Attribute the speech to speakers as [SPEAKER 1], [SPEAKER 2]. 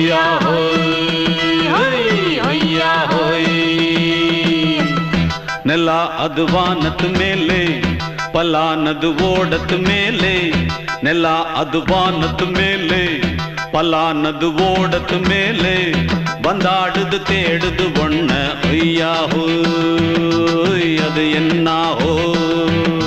[SPEAKER 1] ஒய்யா ஹோய் ஒய்யா ஹோய் ನೆಲ ಅದು ವಾನದ ಮೇಲೆ ಪಲಾನದು ಓಡದ ಮೇಲೆ ನೆಲ ಅದು ವಾನದ ಮೇಲೆ ಪಲಾನದು ಓಡದ ಮೇಲೆ ಬಂದಾಡುದು தேடுது ஒண்ண ஒய்யா ஹோய் அது என்ன ஹோய்